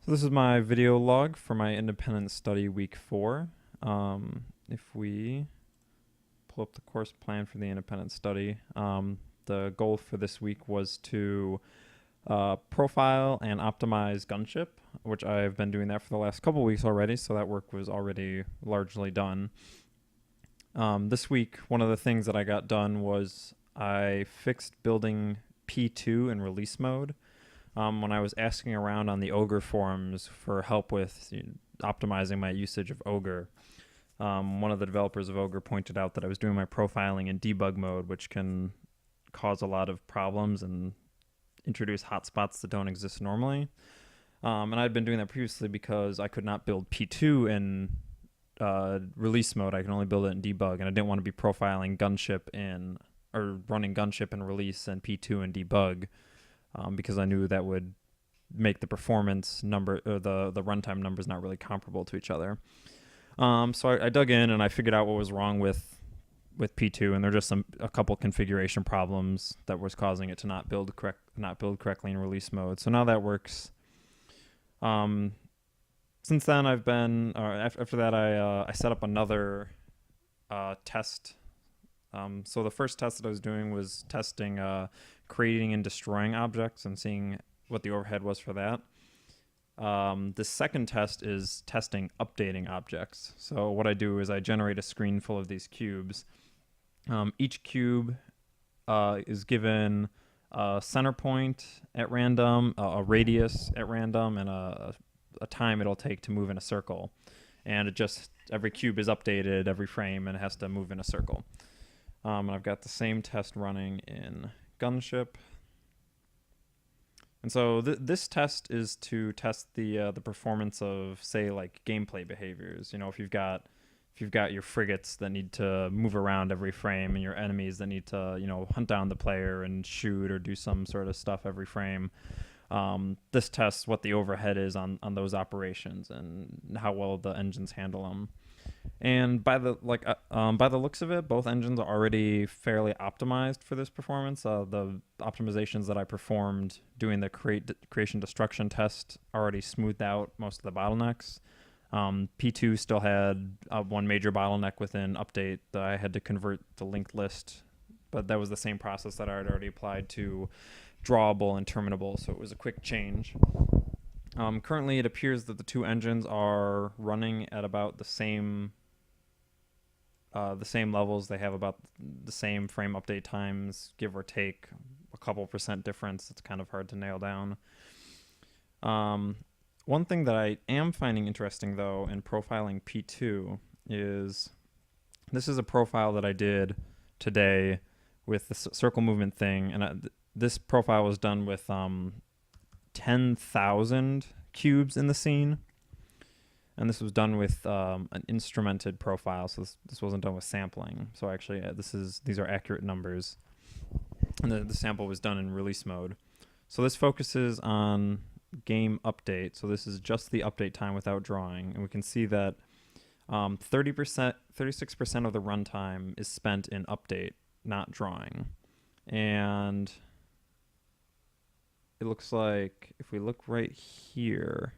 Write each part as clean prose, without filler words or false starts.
So this is my video log for my independent study week 4. If we pull up the course plan for the independent study, the goal for this week was to profile and optimize Gunship, which I've been doing that for the last couple weeks already, so that work was already largely done. This week, one of the things that I got done was I fixed building P2 in release mode. When I was asking around on the Ogre forums for help with optimizing my usage of Ogre, one of the developers of Ogre pointed out that I was doing my profiling in debug mode, which can cause a lot of problems and introduce hotspots that don't exist normally. And I'd been doing that previously because I could not build P2 in release mode. I can only build it in debug, and I didn't want to be profiling Gunship or running Gunship in release and P2 in debug. Because I knew that would make the performance number, the runtime numbers not really comparable to each other. So I dug in and I figured out what was wrong with P2, and there are just a couple configuration problems that was causing it to not build correctly in release mode. So now that works. Since then, after that I set up another test. So the first test that I was doing was testing creating and destroying objects and seeing what the overhead was for that. The second test is testing updating objects. So what I do is I generate a screen full of these cubes. Each cube is given a center point at random, a radius at random, and a time it'll take to move in a circle. And every cube is updated every frame and it has to move in a circle. And I've got the same test running in Gunship. And so this test is to test the performance of, say, like gameplay behaviors. You know, if you've got your frigates that need to move around every frame, and your enemies that need to hunt down the player and shoot or do some sort of stuff every frame. This tests what the overhead is on those operations and how well the engines handle them. And by the looks of it, both engines are already fairly optimized for this performance. The optimizations that I performed doing the creation destruction test already smoothed out most of the bottlenecks. P2 still had one major bottleneck within update that I had to convert the linked list, but that was the same process that I had already applied to drawable and terminable, so it was a quick change. Currently, it appears that the two engines are running at about the same levels. They have about the same frame update times, give or take a couple % difference. It's kind of hard to nail down. One thing that I am finding interesting, though, in profiling P2 is this is a profile that I did today with the circle movement thing, and this profile was done with 10,000 cubes in the scene, and this was done with an instrumented profile, so this wasn't done with sampling. So actually these are accurate numbers, and the sample was done in release mode. So this focuses on game update, so this is just the update time without drawing, and we can see that 36% of the runtime is spent in update, not drawing. And it looks like if we look right here,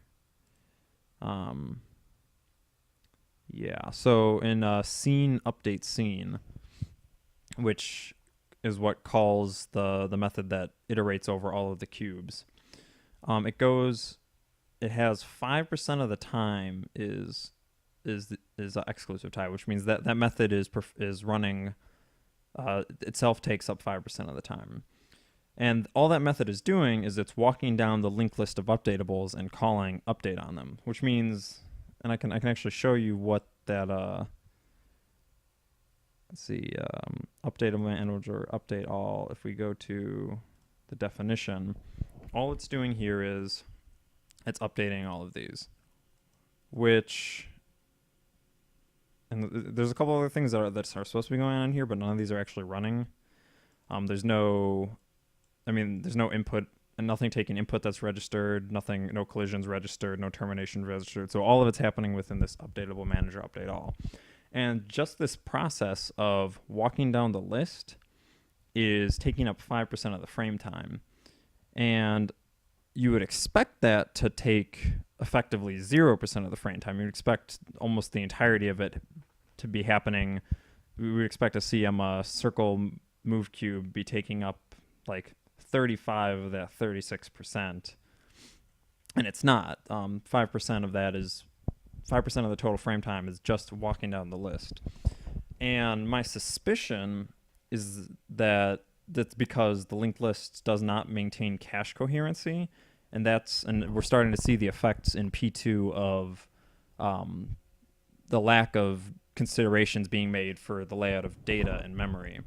so in scene update scene, which is what calls the method that iterates over all of the cubes, it has 5% of the time is exclusive time, which means that method is running itself takes up 5% of the time. And all that method is doing is it's walking down the linked list of updatables and calling update on them, which means, and I can actually show you what that, let's see, updatable manager, update all. If we go to the definition, all it's doing here is it's updating all of these, and there's a couple other things that are supposed to be going on here, but none of these are actually running. There's no input, and nothing taking input that's registered, no collisions registered, no termination registered. So all of it's happening within this updatable manager update all. And just this process of walking down the list is taking up 5% of the frame time. And you would expect that to take effectively 0% of the frame time. You'd expect almost the entirety of it to be happening. We would expect to see a circle move cube be taking up like 35 of that 36%. And it's not. 5% of that is 5% of the total frame time is just walking down the list. And my suspicion is that that's because the linked list does not maintain cache coherency, and we're starting to see the effects in P2 of the lack of considerations being made for the layout of data in memory.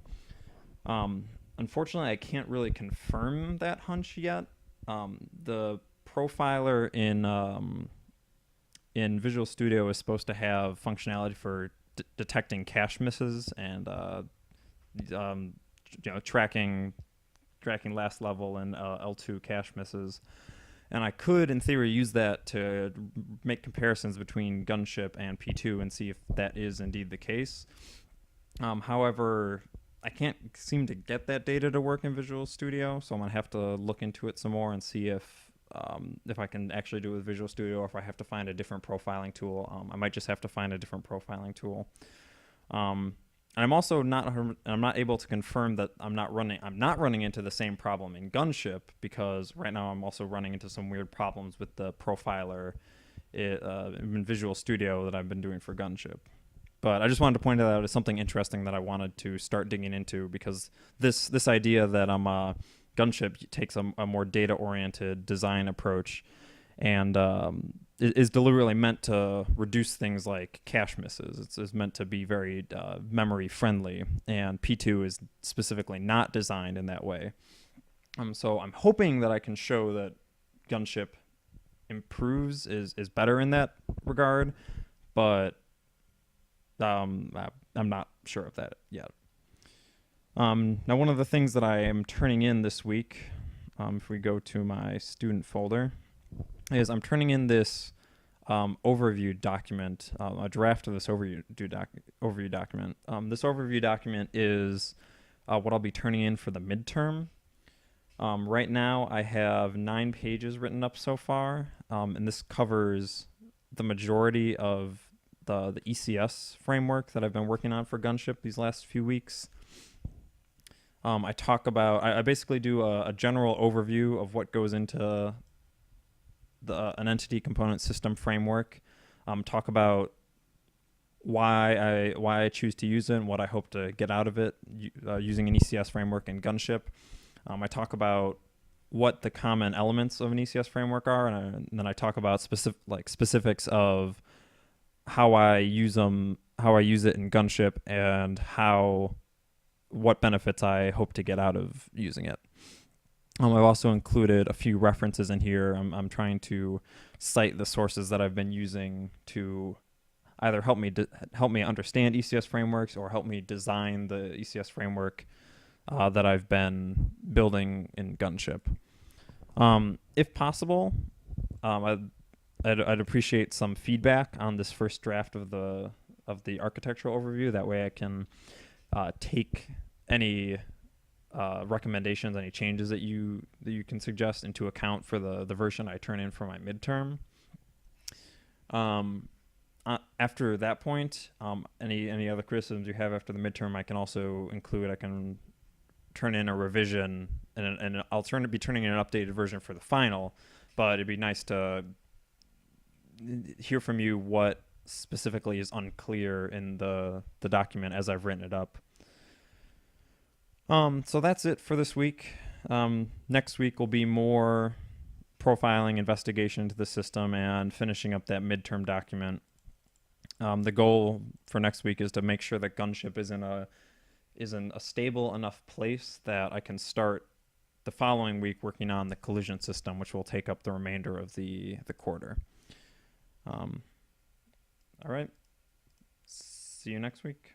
Unfortunately, I can't really confirm that hunch yet. The profiler in Visual Studio is supposed to have functionality for detecting cache misses and tracking last level and L2 cache misses. And I could, in theory, use that to make comparisons between Gunship and P2 and see if that is indeed the case. However, I can't seem to get that data to work in Visual Studio, so I'm going to have to look into it some more and see if I can actually do it with Visual Studio, or if I have to find a different profiling tool. I might just have to find a different profiling tool. I'm also not able to confirm that I'm not running into the same problem in Gunship, because right now I'm also running into some weird problems with the profiler in Visual Studio that I've been doing for Gunship. But I just wanted to point that out as something interesting that I wanted to start digging into, because this idea that Gunship takes a more data-oriented design approach and is deliberately meant to reduce things like cache misses. It's meant to be very memory friendly, and P2 is specifically not designed in that way. So I'm hoping that I can show that Gunship improves, is better in that regard, but I'm not sure of that yet. Now, one of the things that I am turning in this week, if we go to my student folder, is I'm turning in this overview document, a draft of this overview document. This overview document is what I'll be turning in for the midterm. Right now, I have 9 pages written up so far, and this covers the majority of the ECS framework that I've been working on for Gunship these last few weeks. I basically do a general overview of what goes into an entity component system framework. Talk about why I choose to use it and what I hope to get out of it using an ECS framework in Gunship. I talk about what the common elements of an ECS framework are, and then I talk about specifics of how I use it in Gunship, and what benefits I hope to get out of using it. I've also included a few references in here. I'm trying to cite the sources that I've been using to either help me understand ECS frameworks, or help me design the ECS framework that I've been building in Gunship. If possible, I'd appreciate some feedback on this first draft of the architectural overview. That way I can take any recommendations, any changes that you can suggest into account for the version I turn in for my midterm. After that point, any other criticisms you have after the midterm, I can also include. I can turn in a revision, and I'll be turning in an updated version for the final. But it'd be nice to hear from you what specifically is unclear in the document as I've written it up. So that's it for this week. Next week will be more profiling, investigation into the system, and finishing up that midterm document. The goal for next week is to make sure that Gunship is in a stable enough place that I can start the following week working on the collision system, which will take up the remainder of the quarter. All right. See you next week.